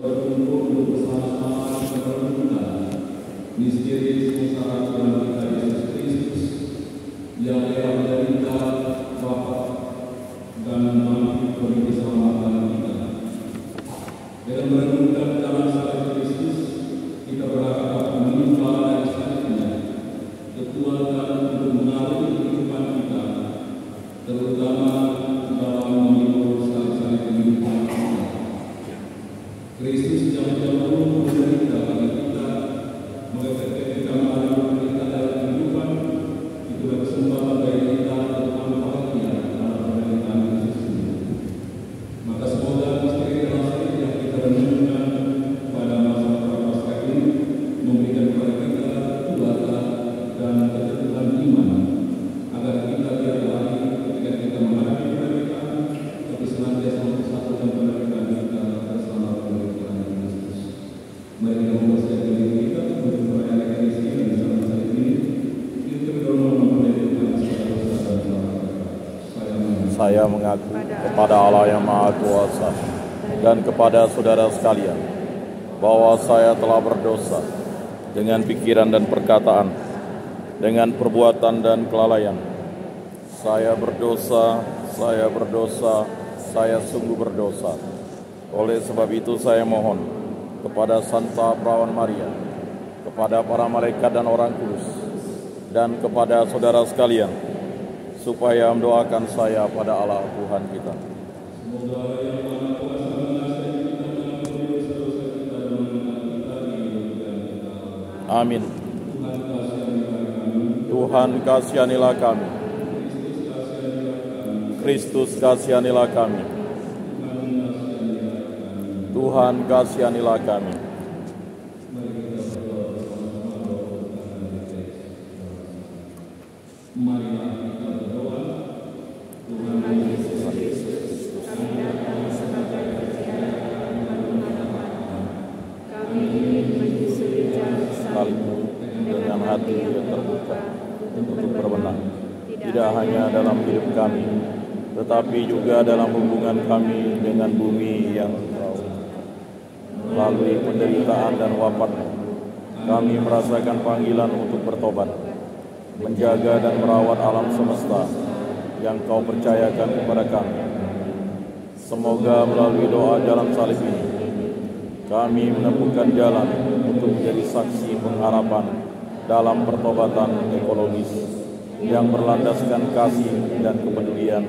berkumpul untuk bersama-sama merenungkan misteri sengsara Tuhan kita Yesus Kristus yang telah menderita, wafat, dan bangkit bagi keselamatan kita. Dengan merenungkan jalan salib Kristus, kita berharap menimba dari salibnya kekuatan untuk mengarungi kehidupan kita, terutama dalam menghibur salib-salib kehidupan kita. Kristus yang jauh menderita bagi kita, maka ketika mengalami penderitaan dalam kehidupan, itulah kesempatan bagi kita untuk bahagia dalam penderitaan Kristus ini. Maka semoga misteri dalam salib yang kita renungkan pada masa Prapaskah ini memberikan kepada kita kekuatan dan keteguhan iman, agar kita tidak lagi ketika kita menghadapi penderitaan, tapi senantiasa mempersatukan penderitaan kita bersama penderitaan Kristus. Mari kita mempersiapkan diri kita untuk merayakan Ekaristi dan dalam salib ini. Kita berdoa memperdayakan dosa-dosa dan salah. Saya mengaku kepada Allah yang Maha Kuasa dan kepada saudara sekalian bahwa saya telah berdosa dengan pikiran dan perkataan, dengan perbuatan dan kelalaian. Saya berdosa, saya sungguh berdosa. Oleh sebab itu saya mohon kepada Santa Perawan Maria, kepada para malaikat dan orang kudus, dan kepada saudara sekalian, supaya mendoakan saya pada Allah Tuhan kita. Semoga yang Maha Kuasa mengasihi kita dan mengampuni dosa-dosa kita dan mengangkat kita di kemuliaan kita. Amin. Tuhan kasihanilah kami. Kristus kasihanilah kami. Tuhan kasihanilah kami. Marilah kita berdoa. Tuhan Yesus Kristus, kami datang sebagai percaya kami ingin menyusuri jalan salib-Mu dengan hati yang terbuka untuk berbenah, tidak hanya dalam hidup kami, tetapi juga dalam hubungan kami dengan bumi yang jauh. Melalui penderitaan dan wafat-Mu, kami merasakan panggilan untuk bertobat, menjaga dan merawat alam semesta yang Kau percayakan kepada kami. Semoga melalui doa jalan salib ini, kami menemukan jalan untuk menjadi saksi pengharapan dalam pertobatan ekologis yang berlandaskan kasih dan kepedulian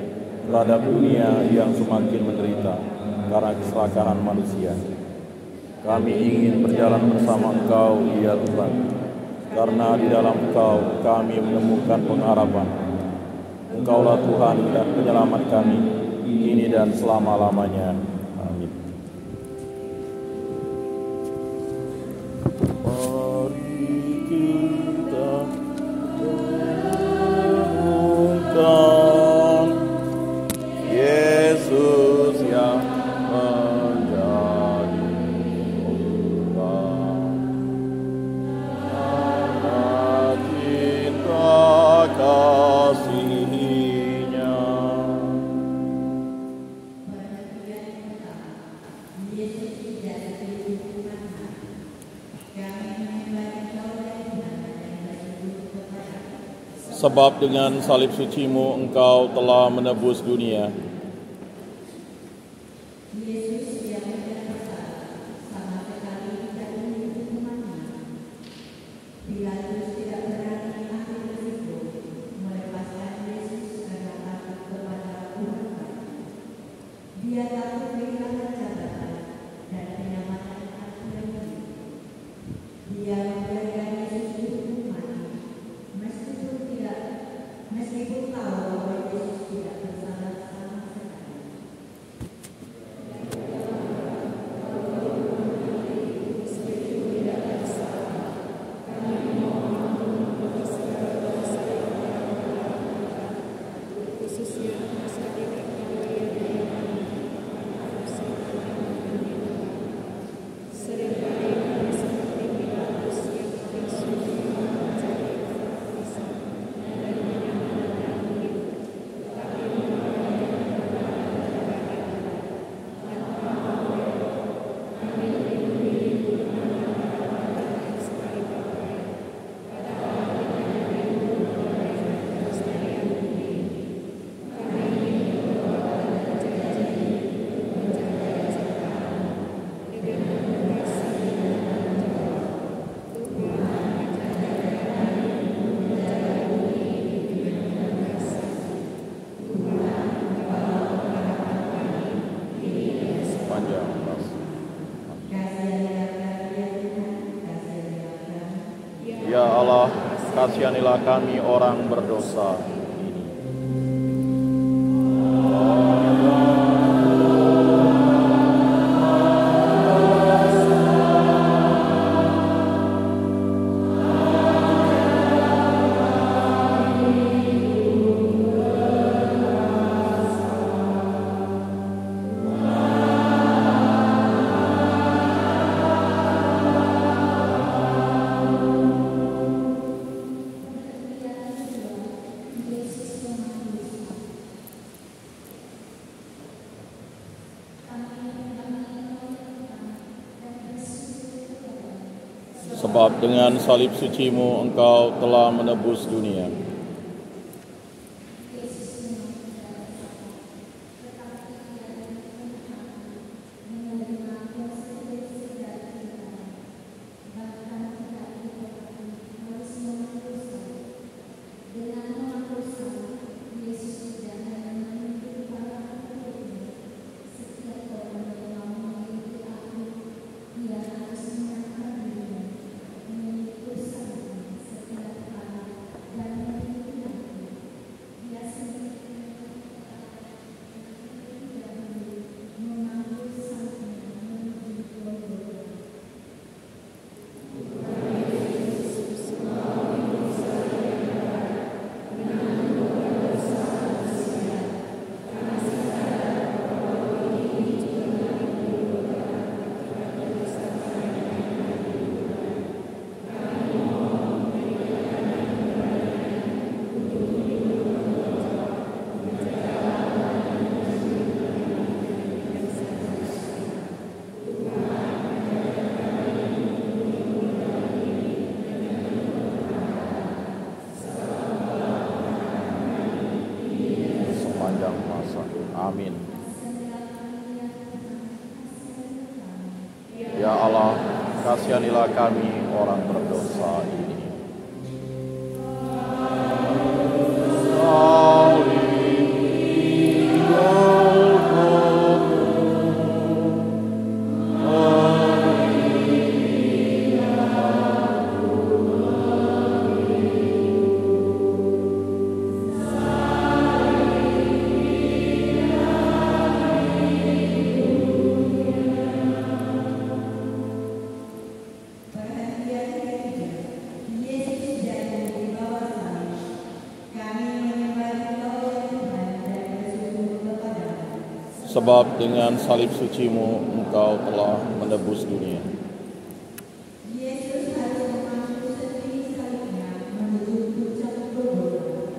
terhadap dunia yang semakin menderita karena keserakahan manusia. Kami ingin berjalan bersama Engkau, ya Tuhan, karena di dalam Engkau kami menemukan pengharapan. Engkaulah Tuhan dan penyelamat kami, kini dan selama-lamanya. Amin. Mari kita renungkan Yesus yang menjadi Tuhan. Karena cinta kasih-Nya. Sebab dengan salib suci-Mu Engkau telah menebus dunia. Allah, kasihanilah kami orang berdosa ini. Sebab dengan salib suci-Mu Engkau telah menebus dunia. Amin. Ya Allah, kasihanilah kami orang berdosa ini. Sebab dengan salib suci-Mu Engkau telah menebus dunia. Yesus harus memangku sendiri salibnya menuju puncak Golgota.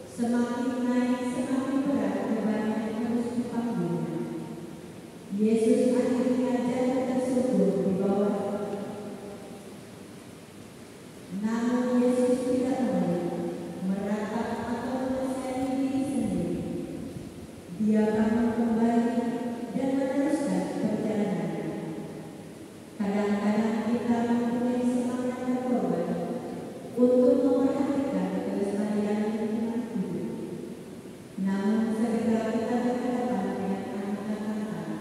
Semakin naik, semakin berat beban yang harus dipanggung. Yesus akhirnya jatuh tersungkur di bawah. Namun Yesus tidak mau meratap atau menasihati diri sendiri. Dia bangun kembali dan meneruskan perjalanan. Kadang-kadang kita mempunyai semangat berkorban untuk memperhatikan kelestarian lingkungan hidup. Namun segera kita berhadapan dengan tantangan.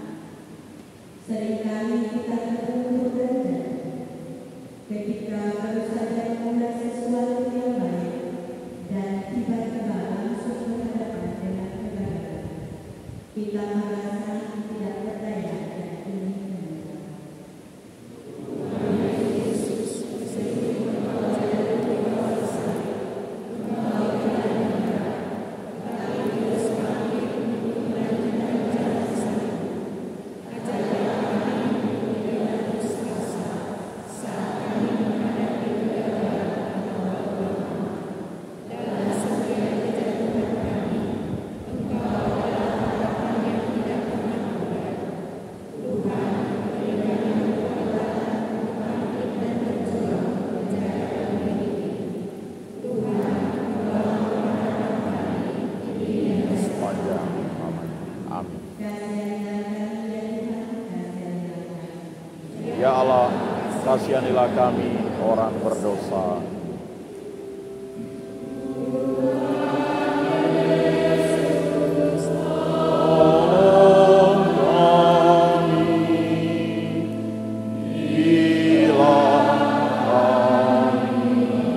Seringkali kita terbentur rendah ketika baru saja memulai sesuatu yang baik dan tiba-tiba langsung berhadapan dengan kegagalan. Kita merasa tidak berdaya dan ingin menyerah. Ya Allah, kasihanilah kami orang berdosa. Bila kami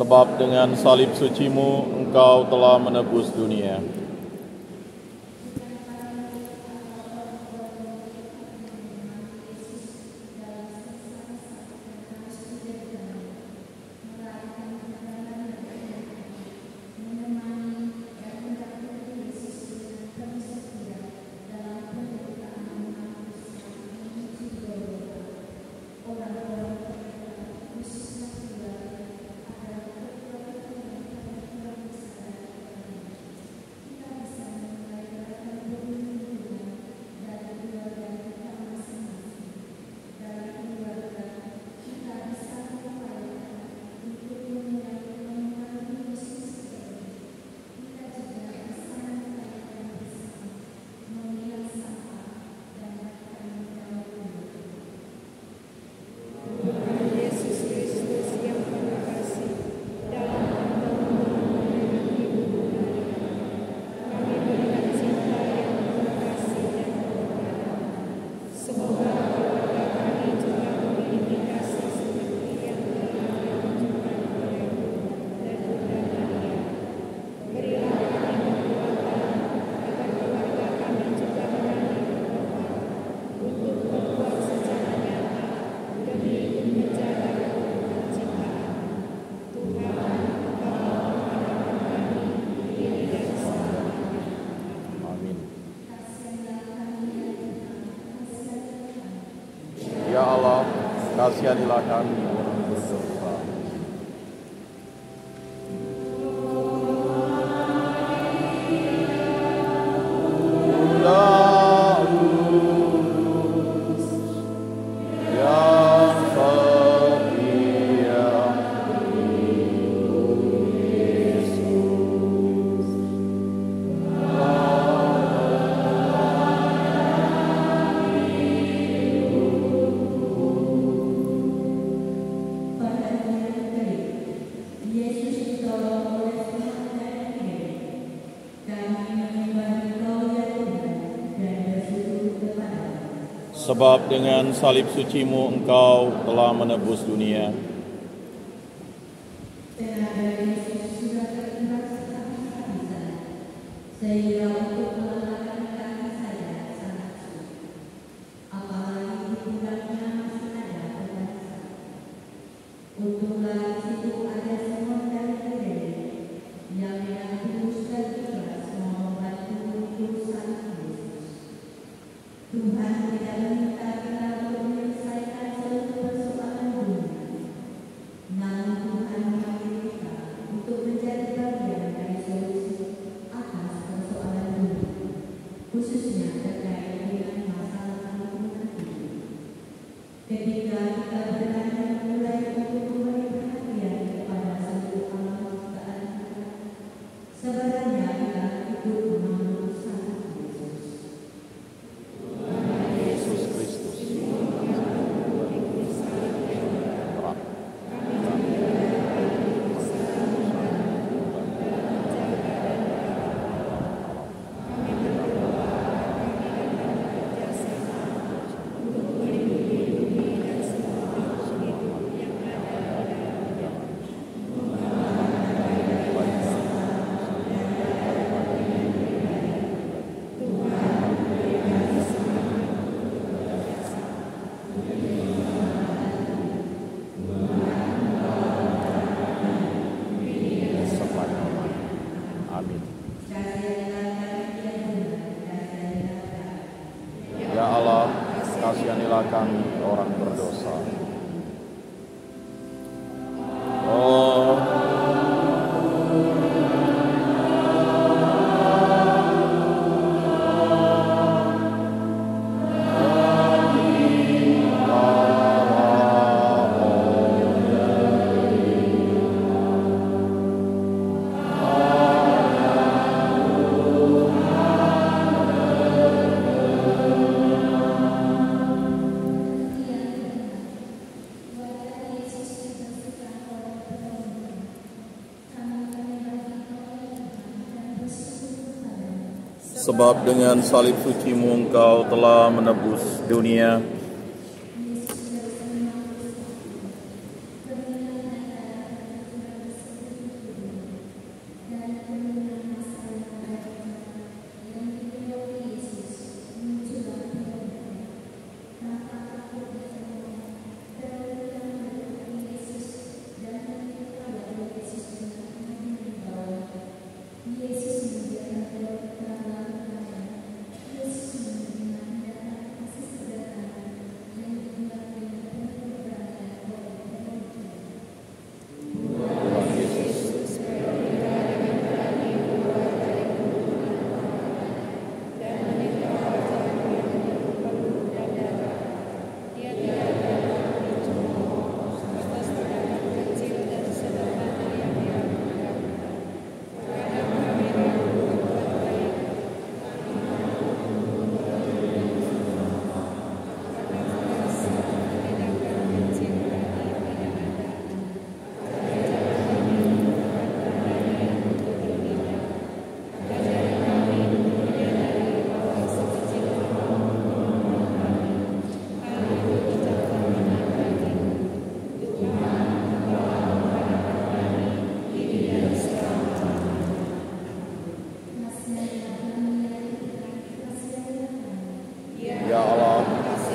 Sebab dengan salib sucimu engkau telah menebus dunia. Ya Allah, kasihanilah kami orang berdosa. Sebab dengan salib sucimu engkau telah menebus dunia. Sehingga untuk melelahkan kaki saya sangat sulit. Apalagi di pundaknya masih ada beban. Untunglah di situ ada Simon dari Kirene yang dengan tulus dan ikhlas mau membantu urusan Yesus. Tuhan tidak meminta kita untuk menyelesaikan seluruh persoalan dunia, namun Tuhan memanggil kita untuk menjadi bagian dari solusi atas persoalan dunia, khususnya terkait dengan masalah lingkungan hidup. Ketika kita berani memulai untuk memberi perhatian kepada seluruh alam ciptaan kita, sebenarnya kita ikut memeluk salib Yesus. Yesus Kristus. Amin. Ya Allah, kasihanilah kami orang berdosa. Oh, sebab dengan salib sucimu engkau telah menebus dunia.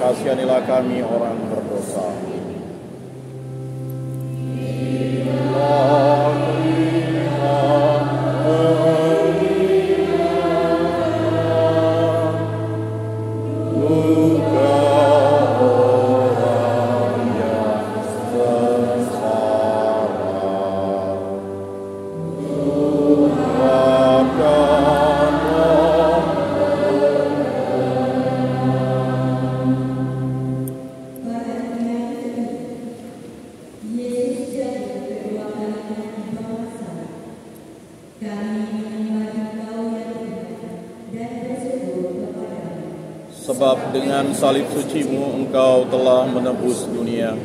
kasihanilah kami orang berdosa. Sebab dengan salib suci-Mu Engkau telah menebus dunia.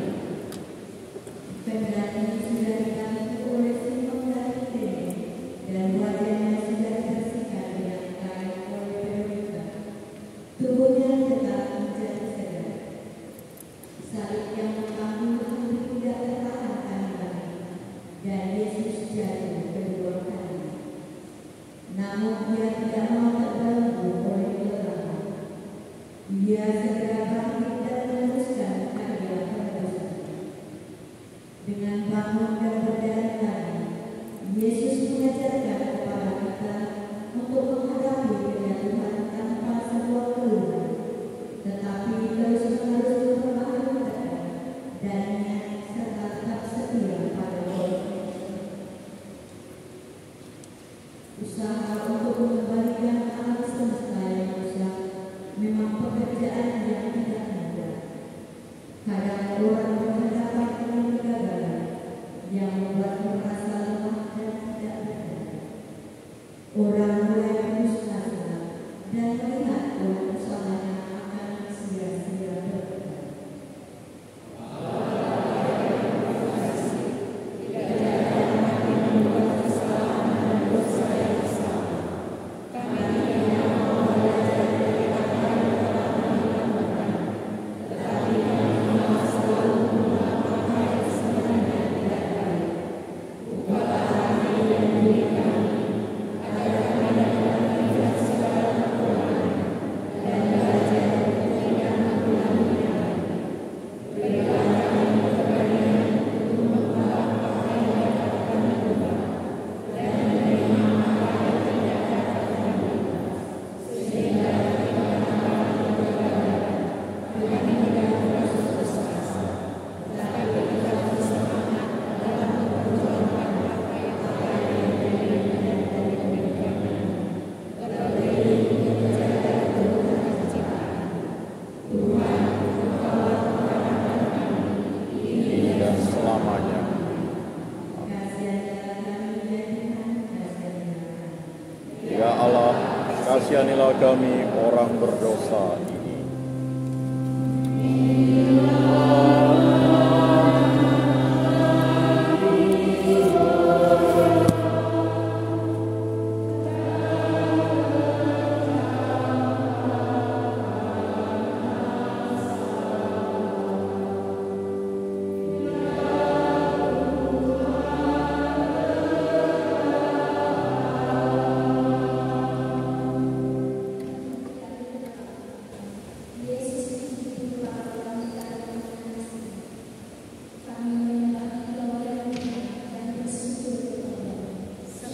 Kasihanilah kami orang berdosa ini.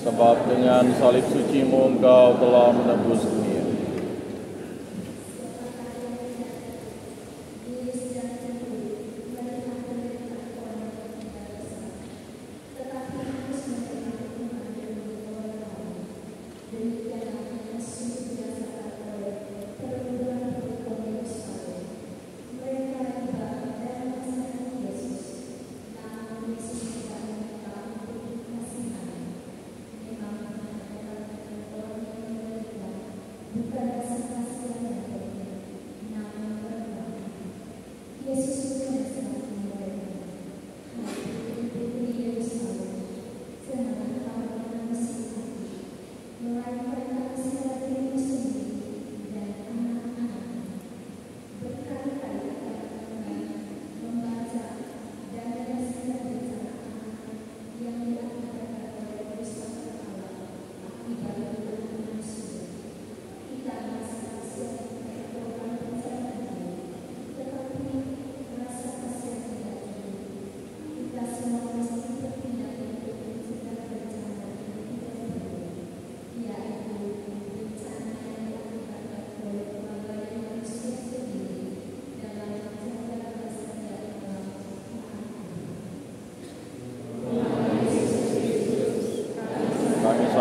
Sebab dengan salib suci-Mu Engkau telah menebus dunia.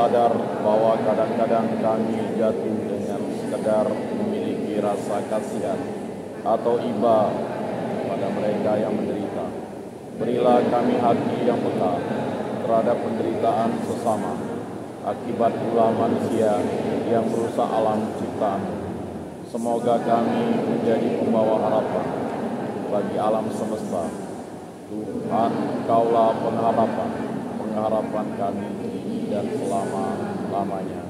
sadar bahwa kadang-kadang kami jatuh dengan sekedar memiliki rasa kasihan atau iba pada mereka yang menderita. Berilah kami hati yang peka terhadap penderitaan sesama akibat ulah manusia yang merusak alam ciptaan. Semoga kami menjadi pembawa harapan bagi alam semesta. Tuhan, Engkaulah pengharapan kami kini dan selama-lamanya.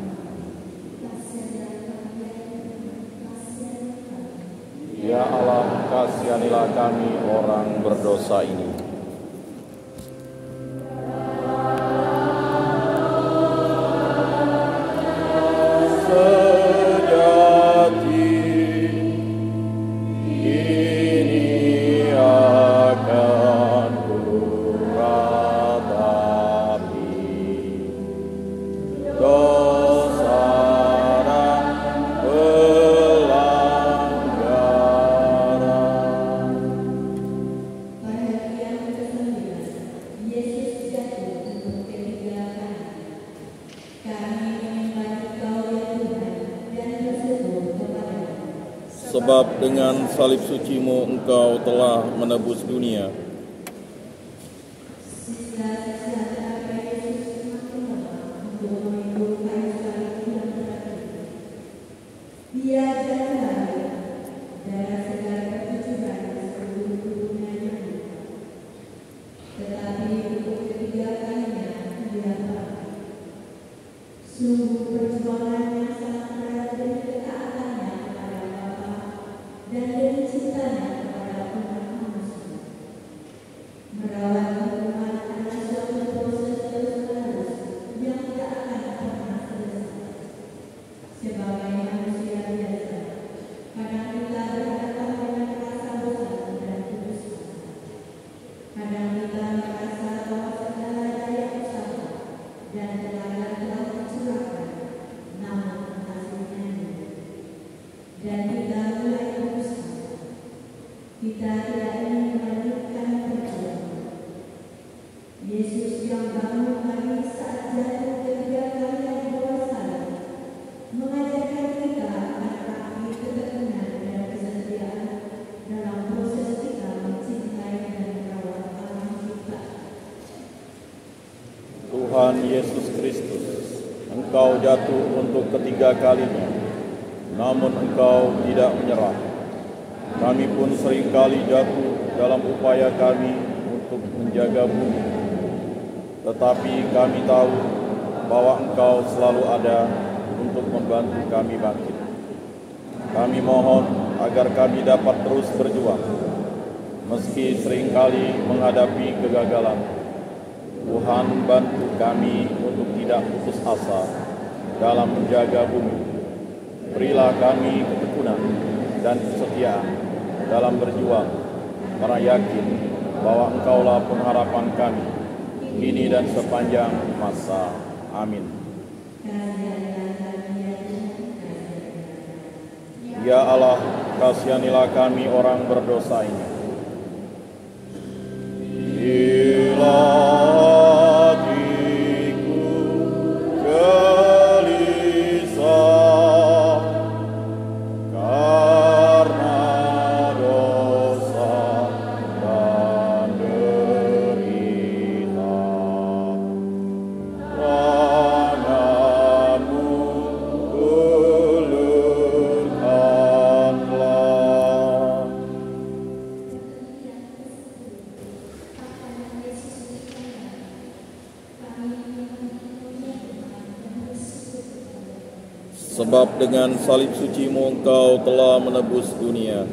Ya Allah, kasihanilah kami orang berdosa ini. Sebab dengan salib suci-Mu Engkau telah menebus dunia. Tuhan Yesus Kristus, Engkau jatuh untuk ketiga kalinya, namun Engkau tidak menyerah. Kami pun seringkali jatuh dalam upaya kami untuk menjaga bumi. Tetapi kami tahu bahwa Engkau selalu ada untuk membantu kami bangkit. Kami mohon agar kami dapat terus berjuang, meski seringkali menghadapi kegagalan. Tuhan, bantu kami untuk tidak putus asa dalam menjaga bumi. Berilah kami ketekunan dan kesetiaan dalam berjuang, karena yakin bahwa Engkaulah pengharapan kami, kini dan sepanjang masa. Amin. Ya Allah, kasihanilah kami orang berdosa ini. Sebab dengan salib suci-Mu Engkau telah menebus dunia.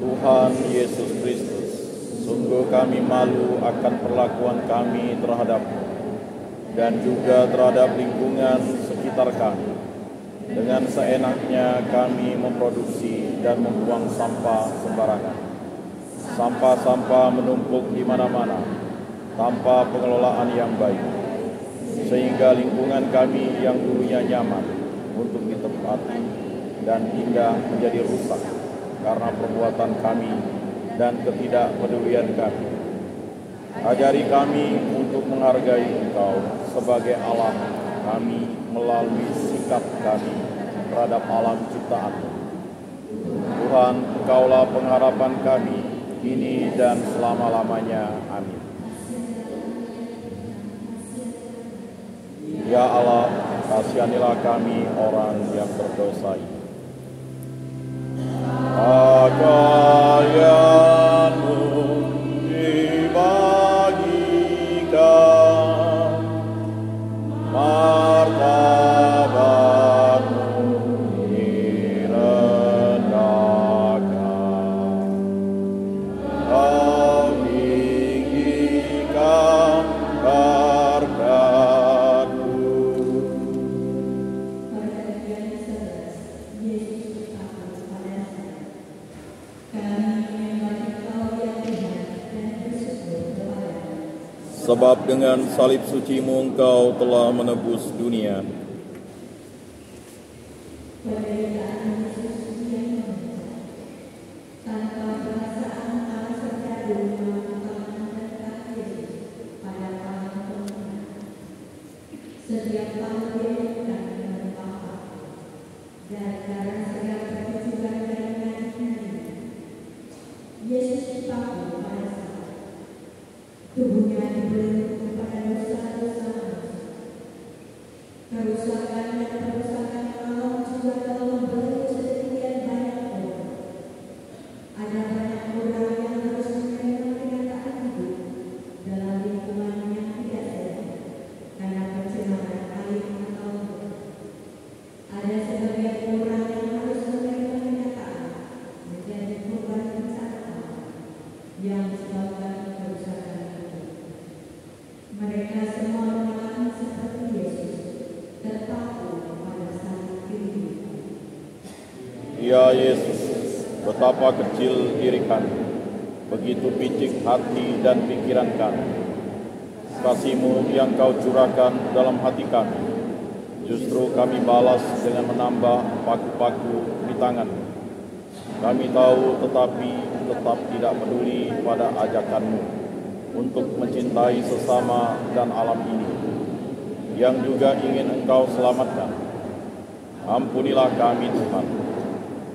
Tuhan Yesus Kristus, sungguh kami malu akan perlakuan kami terhadap-Mu dan juga terhadap lingkungan sekitar kami. Dengan seenaknya kami memproduksi dan membuang sampah sembarangan. Sampah-sampah menumpuk di mana-mana tanpa pengelolaan yang baik, sehingga lingkungan kami yang dulunya nyaman untuk ditempati dan indah menjadi rusak karena perbuatan kami dan ketidakpedulian kami. Ajari kami untuk menghargai Engkau sebagai Allah kami melalui sikap kami terhadap alam ciptaan-Mu. Tuhan, Engkaulah pengharapan kami kini dan selama-lamanya. Amin. Ya Allah, kasihanilah kami orang yang berdosa ini. Pakaian-Mu dibagikan, martabat-Mu direndahkan. Kau tinggikan harga-Mu. Sebab dengan salib suci-Mu Engkau telah menebus dunia. Ya Yesus, betapa kecil diri kami, begitu picik hati dan pikiran kami. Kasih-Mu yang Kau curahkan dalam hati kami, justru kami balas dengan menambah paku-paku di tangan-Mu. Kami tahu tetapi tetap tidak peduli pada ajakan-Mu untuk mencintai sesama dan alam ini, yang juga ingin Engkau selamatkan. Ampunilah kami Tuhan,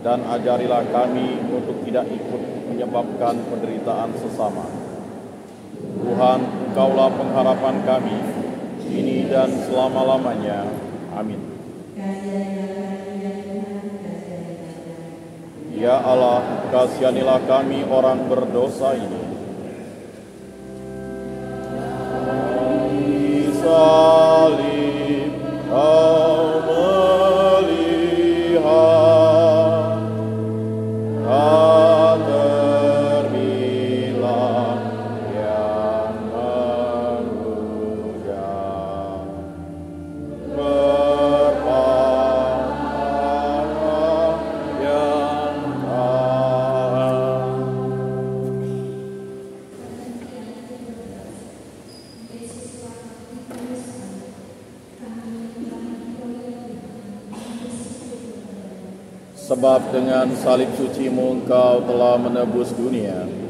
dan ajarilah kami untuk tidak ikut menyebabkan penderitaan sesama. Tuhan, Engkaulah pengharapan kami, kini dan selama-lamanya. Amin. Ya Allah, kasihanilah kami orang berdosa ini. Di salib Kau melihat, tak terbilang yang menghujat, berpahala yang taat. Sebab dengan salib suci-Mu Engkau telah menebus dunia.